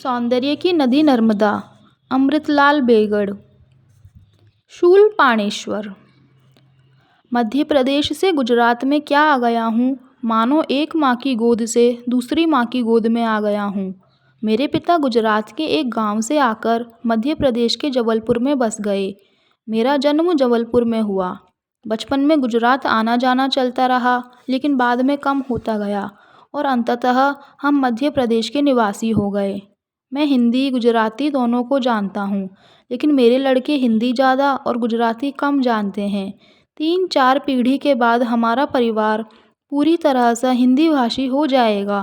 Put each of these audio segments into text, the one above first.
सौंदर्य की नदी नर्मदा। अमृतलाल बेगड़। शूलपाणेश्वर। मध्य प्रदेश से गुजरात में क्या आ गया हूँ, मानो एक माँ की गोद से दूसरी माँ की गोद में आ गया हूँ। मेरे पिता गुजरात के एक गांव से आकर मध्य प्रदेश के जबलपुर में बस गए। मेरा जन्म जबलपुर में हुआ। बचपन में गुजरात आना जाना चलता रहा, लेकिन बाद में कम होता गया और अंततः हम मध्य प्रदेश के निवासी हो गए। मैं हिंदी गुजराती दोनों को जानता हूँ, लेकिन मेरे लड़के हिंदी ज़्यादा और गुजराती कम जानते हैं। 3-4 पीढ़ी के बाद हमारा परिवार पूरी तरह से हिंदी भाषी हो जाएगा।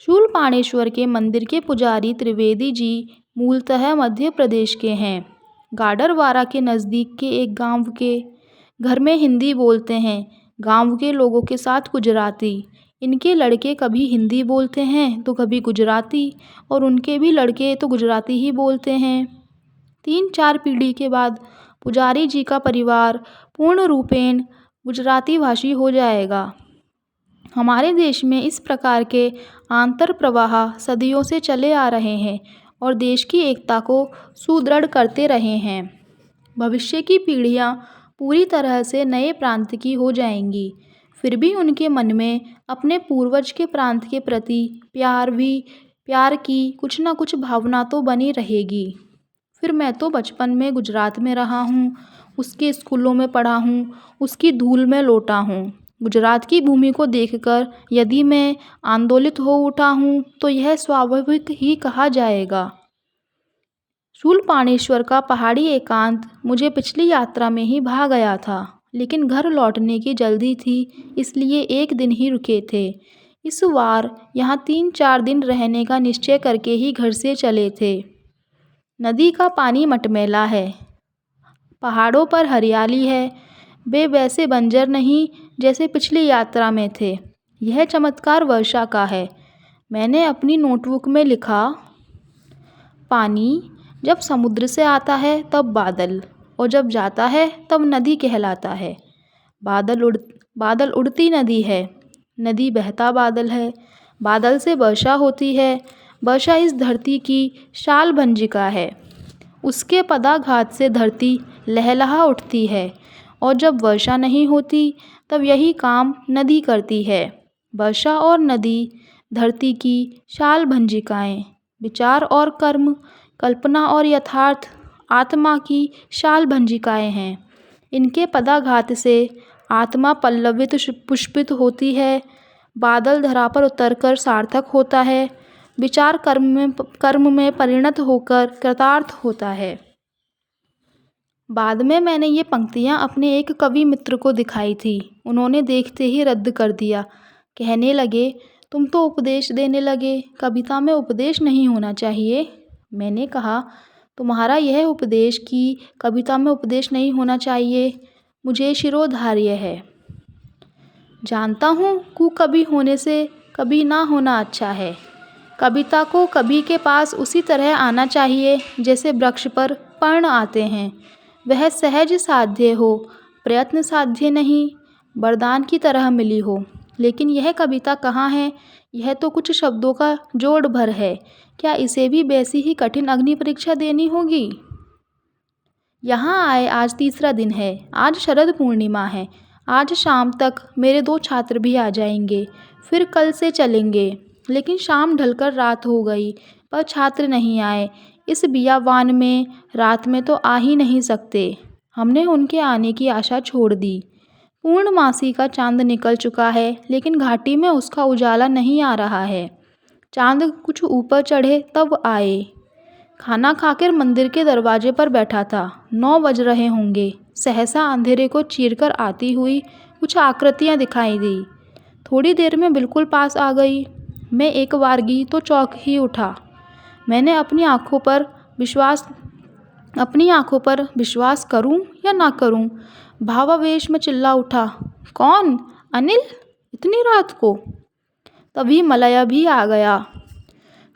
शूलपाणेश्वर के मंदिर के पुजारी त्रिवेदी जी मूलतः मध्य प्रदेश के हैं। गाडरवारा के नज़दीक के एक गांव के घर में हिंदी बोलते हैं, गांव के लोगों के साथ गुजराती। इनके लड़के कभी हिंदी बोलते हैं तो कभी गुजराती, और उनके भी लड़के तो गुजराती ही बोलते हैं। 3-4 पीढ़ी के बाद पुजारी जी का परिवार पूर्ण रूपेण गुजराती भाषी हो जाएगा। हमारे देश में इस प्रकार के आंतर प्रवाह सदियों से चले आ रहे हैं और देश की एकता को सुदृढ़ करते रहे हैं। भविष्य की पीढ़ियां पूरी तरह से नए प्रांत की हो जाएंगी, फिर भी उनके मन में अपने पूर्वज के प्रांत के प्रति प्यार की कुछ न कुछ भावना तो बनी रहेगी। फिर मैं तो बचपन में गुजरात में रहा हूँ, उसके स्कूलों में पढ़ा हूँ, उसकी धूल में लौटा हूँ। गुजरात की भूमि को देखकर यदि मैं आंदोलित हो उठा हूँ तो यह स्वाभाविक ही कहा जाएगा। शूलपाणेश्वर का पहाड़ी एकांत मुझे पिछली यात्रा में ही भा गया था, लेकिन घर लौटने की जल्दी थी, इसलिए एक दिन ही रुके थे। इस बार यहाँ 3-4 दिन रहने का निश्चय करके ही घर से चले थे। नदी का पानी मटमैला है, पहाड़ों पर हरियाली है, वे वैसे बंजर नहीं जैसे पिछली यात्रा में थे। यह चमत्कार वर्षा का है। मैंने अपनी नोटबुक में लिखा, पानी जब समुद्र से आता है तब बादल, और जब जाता है तब नदी कहलाता है। बादल उड़ती नदी है, नदी बहता बादल है, बादल से वर्षा होती है, वर्षा इस धरती की शाल भंजिका है। उसके पदाघात से धरती लहलहा उठती है, और जब वर्षा नहीं होती तब यही काम नदी करती है। वर्षा और नदी धरती की शाल भंजिकाएँ, विचार और कर्म, कल्पना और यथार्थ, आत्मा की शाल भंजिकाएँ हैं। इनके पदाघात से आत्मा पल्लवित पुष्पित होती है, बादल धरा पर उतरकर सार्थक होता है, विचार कर्म में परिणत होकर कृतार्थ होता है। बाद में मैंने ये पंक्तियाँ अपने एक कवि मित्र को दिखाई थी। उन्होंने देखते ही रद्द कर दिया। कहने लगे, तुम तो उपदेश देने लगे, कविता में उपदेश नहीं होना चाहिए। मैंने कहा, तुम्हारा यह उपदेश कि कविता में उपदेश नहीं होना चाहिए मुझे शिरोधार्य है। जानता हूँ कि कवि होने से कवि ना होना अच्छा है। कविता को कवि के पास उसी तरह आना चाहिए जैसे वृक्ष पर पर्ण आते हैं। वह सहज साध्य हो, प्रयत्न साध्य नहीं, वरदान की तरह मिली हो। लेकिन यह कविता कहाँ है? यह तो कुछ शब्दों का जोड़ भर है। क्या इसे भी वैसी ही कठिन अग्नि परीक्षा देनी होगी? यहाँ आए आज तीसरा दिन है। आज शरद पूर्णिमा है। आज शाम तक मेरे 2 छात्र भी आ जाएंगे, फिर कल से चलेंगे। लेकिन शाम ढलकर रात हो गई पर छात्र नहीं आए। इस बियावान में रात में तो आ ही नहीं सकते। हमने उनके आने की आशा छोड़ दी। पूर्णमासी का चांद निकल चुका है, लेकिन घाटी में उसका उजाला नहीं आ रहा है। चांद कुछ ऊपर चढ़े तब आए। खाना खाकर मंदिर के दरवाजे पर बैठा था। 9 बज रहे होंगे। सहसा अंधेरे को चीरकर आती हुई कुछ आकृतियाँ दिखाई दी। थोड़ी देर में बिल्कुल पास आ गई। मैं एक बारगी तो चौंक ही उठा। मैंने अपनी आँखों पर विश्वास करूं या ना करूं, भावावेश में चिल्ला उठा, कौन? अनिल? इतनी रात को? तभी मलया भी आ गया।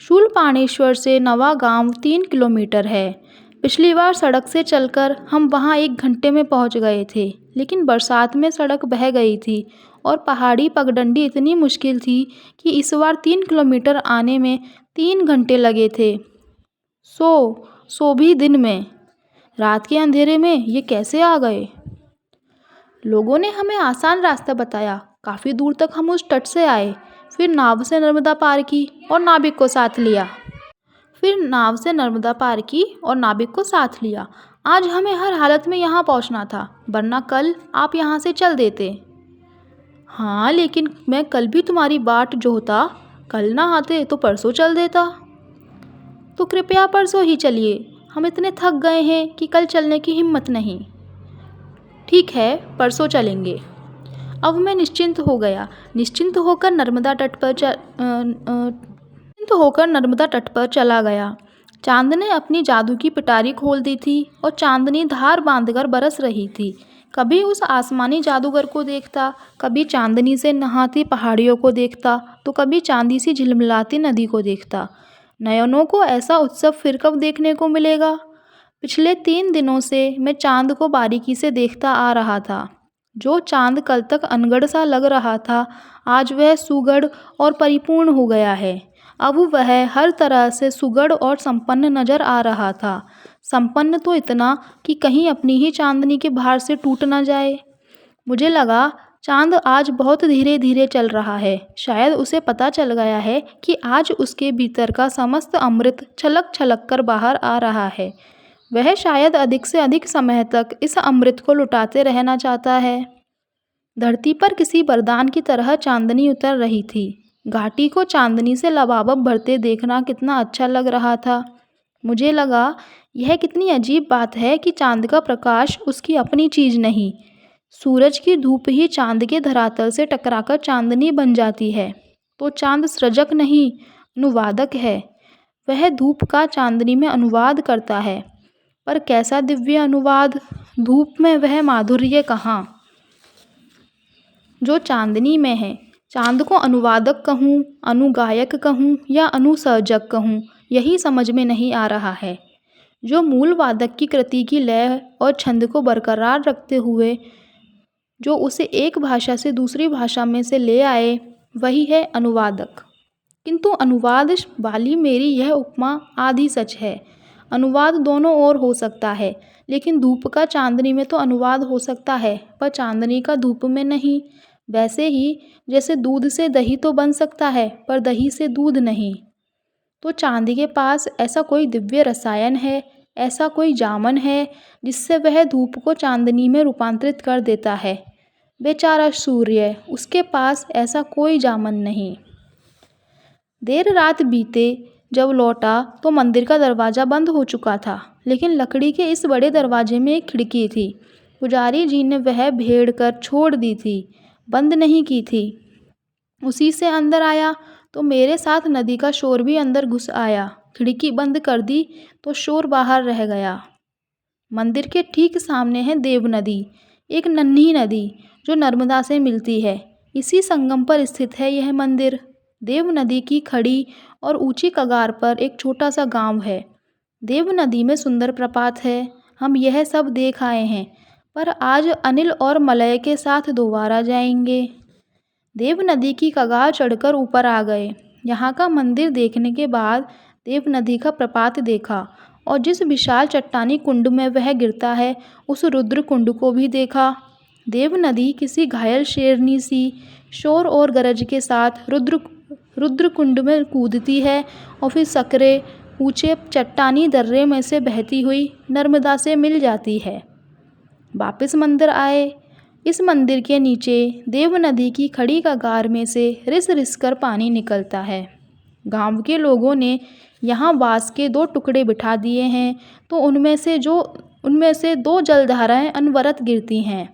शूलपाणेश्वर से नवागांव 3 किलोमीटर है। पिछली बार सड़क से चलकर हम वहाँ 1 घंटे में पहुँच गए थे, लेकिन बरसात में सड़क बह गई थी और पहाड़ी पगडंडी इतनी मुश्किल थी कि इस बार 3 किलोमीटर आने में 3 घंटे लगे थे। सो भी दिन में। रात के अंधेरे में ये कैसे आ गए? लोगों ने हमें आसान रास्ता बताया। काफ़ी दूर तक हम उस तट से आए, फिर नाव से नर्मदा पार की और नाविक को साथ लिया। आज हमें हर हालत में यहाँ पहुँचना था, वरना कल आप यहाँ से चल देते। हाँ, लेकिन मैं कल भी तुम्हारी बाट जोहता। कल ना आते तो परसों चल देता। तो कृपया परसों ही चलिए। हम इतने थक गए हैं कि कल चलने की हिम्मत नहीं। ठीक है, परसों चलेंगे। अब मैं निश्चिंत होकर नर्मदा तट पर चला गया। चांद ने अपनी जादू की पिटारी खोल दी थी और चांदनी धार बांधकर बरस रही थी। कभी उस आसमानी जादूगर को देखता, कभी चांदनी से नहाती पहाड़ियों को देखता, तो कभी चांदी सी झिलमिलाती नदी को देखता। नयनों को ऐसा उत्सव फिर कब देखने को मिलेगा? पिछले 3 दिनों से मैं चांद को बारीकी से देखता आ रहा था। जो चांद कल तक अनगढ़ सा लग रहा था, आज वह सुगढ़ और परिपूर्ण हो गया है। अब वह हर तरह से सुगढ़ और संपन्न नजर आ रहा था। संपन्न तो इतना कि कहीं अपनी ही चांदनी के भार से टूट न जाए। मुझे लगा चांद आज बहुत धीरे धीरे चल रहा है। शायद उसे पता चल गया है कि आज उसके भीतर का समस्त अमृत छलक छलक कर बाहर आ रहा है। वह शायद अधिक से अधिक समय तक इस अमृत को लुटाते रहना चाहता है। धरती पर किसी वरदान की तरह चांदनी उतर रही थी। घाटी को चांदनी से लबालब भरते देखना कितना अच्छा लग रहा था। मुझे लगा, यह कितनी अजीब बात है कि चांद का प्रकाश उसकी अपनी चीज़ नहीं। सूरज की धूप ही चांद के धरातल से टकराकर चांदनी बन जाती है। तो चांद सृजक नहीं, अनुवादक है। वह धूप का चांदनी में अनुवाद करता है। पर कैसा दिव्य अनुवाद! धूप में वह माधुर्य कहाँ जो चांदनी में है। चांद को अनुवादक कहूँ, अनुगायक कहूँ या अनुसर्जक कहूँ, यही समझ में नहीं आ रहा है। जो मूल वादक की कृति की लय और छंद को बरकरार रखते हुए जो उसे एक भाषा से दूसरी भाषा में से ले आए, वही है अनुवादक। किंतु अनुवाद वाली मेरी यह उपमा आधी सच है। अनुवाद दोनों ओर हो सकता है, लेकिन धूप का चांदनी में तो अनुवाद हो सकता है, पर चांदनी का धूप में नहीं। वैसे ही जैसे दूध से दही तो बन सकता है, पर दही से दूध नहीं। तो चांदी के पास ऐसा कोई दिव्य रसायन है, ऐसा कोई जामन है, जिससे वह धूप को चांदनी में रूपांतरित कर देता है। बेचारा सूर्य, उसके पास ऐसा कोई जामन नहीं। देर रात बीते जब लौटा तो मंदिर का दरवाज़ा बंद हो चुका था, लेकिन लकड़ी के इस बड़े दरवाजे में एक खिड़की थी। पुजारी जी ने वह भेड़ कर छोड़ दी थी, बंद नहीं की थी। उसी से अंदर आया तो मेरे साथ नदी का शोर भी अंदर घुस आया। खिड़की बंद कर दी तो शोर बाहर रह गया। मंदिर के ठीक सामने है देव नदी, एक नन्ही नदी जो नर्मदा से मिलती है। इसी संगम पर स्थित है यह मंदिर। देव नदी की खड़ी और ऊंची कगार पर एक छोटा सा गांव है। देव नदी में सुंदर प्रपात है। हम यह सब देख आए हैं, पर आज अनिल और मलय के साथ दोबारा जाएंगे। देव नदी की कगार चढ़कर ऊपर आ गए। यहाँ का मंदिर देखने के बाद देव नदी का प्रपात देखा और जिस विशाल चट्टानी कुंड में वह गिरता है, उस रुद्र कुंड को भी देखा। देव नदी किसी घायल शेरनी सी शोर और गरज के साथ रुद्र कुंड में कूदती है और फिर सकरे ऊंचे चट्टानी दर्रे में से बहती हुई नर्मदा से मिल जाती है। वापस मंदिर आए। इस मंदिर के नीचे देव नदी की खड़ी कगार में से रिस रिस कर पानी निकलता है। गांव के लोगों ने यहाँ बांस के 2 टुकड़े बिठा दिए हैं, तो उनमें से 2 जलधाराएं अनवरत गिरती हैं।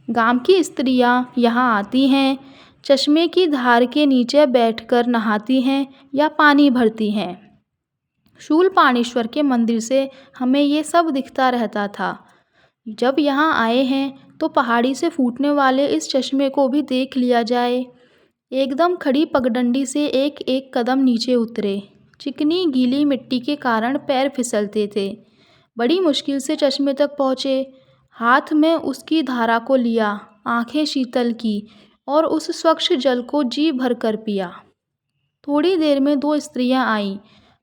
गांव की स्त्रियाँ यहाँ आती हैं, चश्मे की धार के नीचे बैठकर नहाती हैं या पानी भरती हैं। शूलपाणेश्वर के मंदिर से हमें ये सब दिखता रहता था। जब यहाँ आए हैं तो पहाड़ी से फूटने वाले इस चश्मे को भी देख लिया जाए। एकदम खड़ी पगडंडी से एक एक कदम नीचे उतरे। चिकनी गीली मिट्टी के कारण पैर फिसलते थे। बड़ी मुश्किल से चश्मे तक पहुँचे। हाथ में उसकी धारा को लिया, आंखें शीतल की और उस स्वच्छ जल को जी भर कर पिया। थोड़ी देर में 2 स्त्रियां आईं,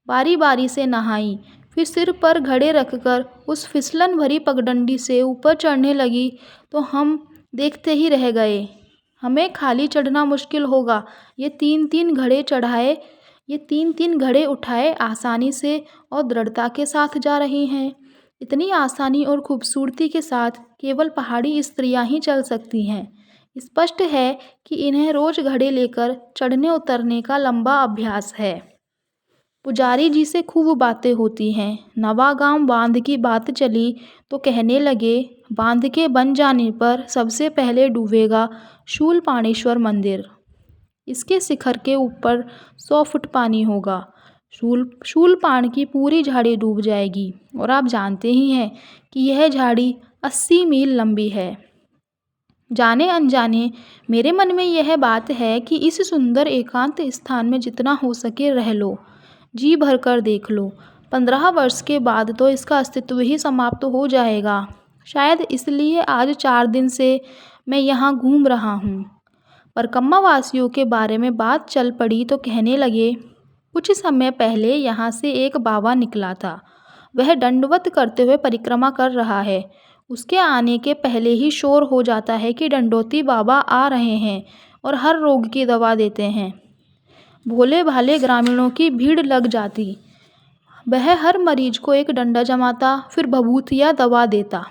बारी बारी से नहाईं, फिर सिर पर घड़े रखकर उस फिसलन भरी पगडंडी से ऊपर चढ़ने लगी तो हम देखते ही रह गए। हमें खाली चढ़ना मुश्किल होगा। ये 3-3 घड़े चढ़ाए ये 3-3 घड़े उठाए आसानी से और दृढ़ता के साथ जा रही हैं। इतनी आसानी और खूबसूरती के साथ केवल पहाड़ी स्त्रियां ही चल सकती हैं। स्पष्ट है कि इन्हें रोज घड़े लेकर चढ़ने उतरने का लंबा अभ्यास है। पुजारी जी से खूब बातें होती हैं। नवागांव बांध की बात चली तो कहने लगे, बांध के बन जाने पर सबसे पहले डूबेगा शूलपाणेश्वर मंदिर। इसके शिखर के ऊपर 100 फुट पानी होगा। शूलपाण की पूरी झाड़ी डूब जाएगी और आप जानते ही हैं कि यह झाड़ी 80 मील लंबी है। जाने अनजाने मेरे मन में यह बात है कि इस सुंदर एकांत स्थान में जितना हो सके रह लो, जी भर कर देख लो। 15 वर्ष के बाद तो इसका अस्तित्व ही समाप्त हो जाएगा। शायद इसलिए आज 4 दिन से मैं यहाँ घूम रहा हूँ। परकम्मा वासियों के बारे में बात चल पड़ी तो कहने लगे, कुछ समय पहले यहाँ से एक बाबा निकला था। वह दंडवत करते हुए परिक्रमा कर रहा है। उसके आने के पहले ही शोर हो जाता है कि दंडोती बाबा आ रहे हैं और हर रोग की दवा देते हैं। भोले भाले ग्रामीणों की भीड़ लग जाती। वह हर मरीज को एक डंडा जमाता, फिर भभूत या दवा देता।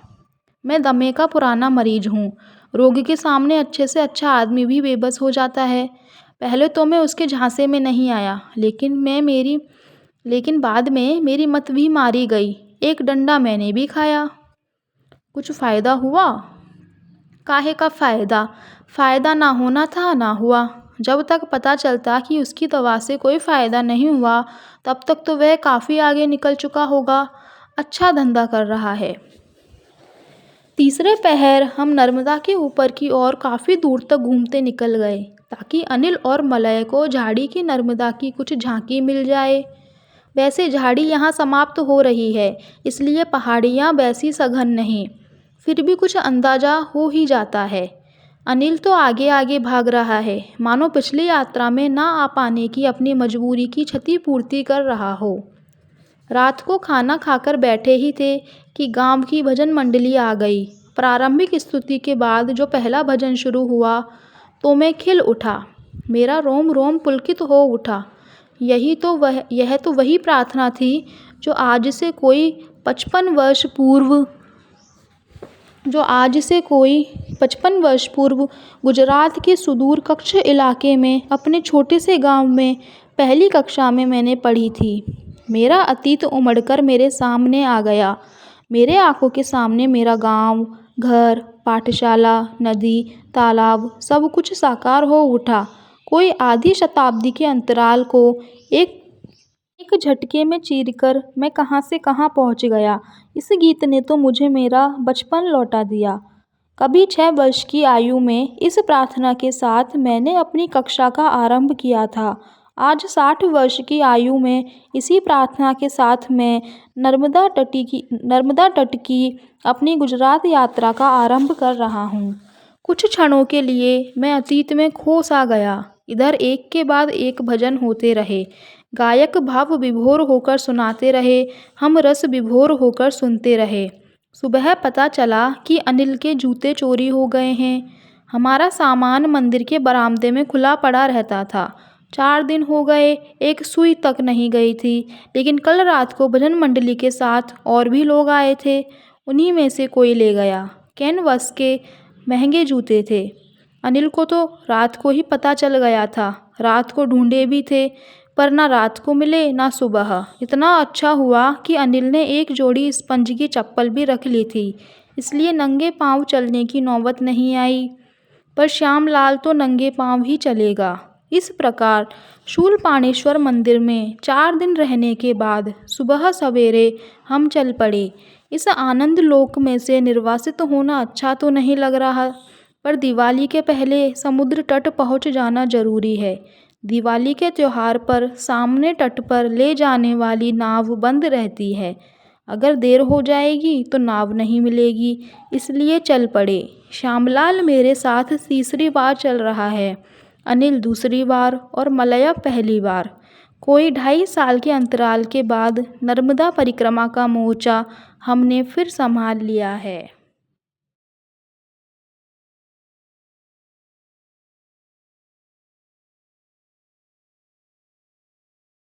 मैं दमे का पुराना मरीज हूँ। रोगी के सामने अच्छे से अच्छा आदमी भी बेबस हो जाता है। पहले तो मैं उसके झांसे में नहीं आया, लेकिन बाद में मेरी मत भी मारी गई। एक डंडा मैंने भी खाया। कुछ फ़ायदा हुआ? काहे का फ़ायदा? फ़ायदा ना होना था ना हुआ। जब तक पता चलता कि उसकी दवा से कोई फ़ायदा नहीं हुआ, तब तक तो वह काफ़ी आगे निकल चुका होगा। अच्छा धंधा कर रहा है। तीसरे पहर हम नर्मदा के ऊपर की ओर काफ़ी दूर तक घूमते निकल गए ताकि अनिल और मलय को झाड़ी की नर्मदा की कुछ झांकी मिल जाए। वैसे झाड़ी यहाँ समाप्त हो रही है, इसलिए पहाड़ियाँ वैसी सघन नहीं, फिर भी कुछ अंदाज़ा हो ही जाता है। अनिल तो आगे आगे भाग रहा है, मानो पिछली यात्रा में ना आ पाने की अपनी मजबूरी की क्षतिपूर्ति कर रहा हो। रात को खाना खाकर बैठे ही थे कि गांव की भजन मंडली आ गई। प्रारंभिक स्तुति के बाद जो पहला भजन शुरू हुआ तो मैं खिल उठा। मेरा रोम रोम पुलकित हो उठा। यह तो वही प्रार्थना थी जो आज से कोई 55 वर्ष पूर्व गुजरात के सुदूर कच्छ इलाके में अपने छोटे से गांव में पहली कक्षा में मैंने पढ़ी थी। मेरा अतीत उमड़कर मेरे सामने आ गया। मेरे आंखों के सामने मेरा गांव, घर, पाठशाला, नदी, तालाब सब कुछ साकार हो उठा। कोई आधी शताब्दी के अंतराल को एक झटके में चीरकर मैं कहाँ से कहाँ पहुँच गया। इस गीत ने तो मुझे मेरा बचपन लौटा दिया। कभी 6 वर्ष की आयु में इस प्रार्थना के साथ मैंने अपनी कक्षा का आरंभ किया था। आज 60 वर्ष की आयु में इसी प्रार्थना के साथ मैं नर्मदा तट की अपनी गुजरात यात्रा का आरंभ कर रहा हूँ। कुछ क्षणों के लिए मैं अतीत में खो सा गया। इधर एक के बाद एक भजन होते रहे। गायक भाव विभोर होकर सुनाते रहे, हम रस विभोर होकर सुनते रहे। सुबह पता चला कि अनिल के जूते चोरी हो गए हैं। हमारा सामान मंदिर के बरामदे में खुला पड़ा रहता था। 4 दिन हो गए, एक सुई तक नहीं गई थी। लेकिन कल रात को भजन मंडली के साथ और भी लोग आए थे। उन्हीं में से कोई ले गया। कैनवस के महंगे जूते थे। अनिल को तो रात को ही पता चल गया था। रात को ढूंढे भी थे, पर ना रात को मिले ना सुबह। इतना अच्छा हुआ कि अनिल ने एक जोड़ी स्पंज की चप्पल भी रख ली थी, इसलिए नंगे पांव चलने की नौबत नहीं आई। पर श्यामलाल तो नंगे पांव ही चलेगा। इस प्रकार शूलपाणेश्वर मंदिर में 4 दिन रहने के बाद सुबह सवेरे हम चल पड़े। इस आनंद लोक में से निर्वासित होना अच्छा तो नहीं लग रहा, पर दिवाली के पहले समुद्र तट पहुंच जाना जरूरी है। दिवाली के त्योहार पर सामने तट पर ले जाने वाली नाव बंद रहती है। अगर देर हो जाएगी तो नाव नहीं मिलेगी, इसलिए चल पड़े। श्यामलाल मेरे साथ तीसरी बार चल रहा है। अनिल दूसरी बार और मलया पहली बार। कोई 2.5 साल के अंतराल के बाद नर्मदा परिक्रमा का मोर्चा हमने फिर संभाल लिया है।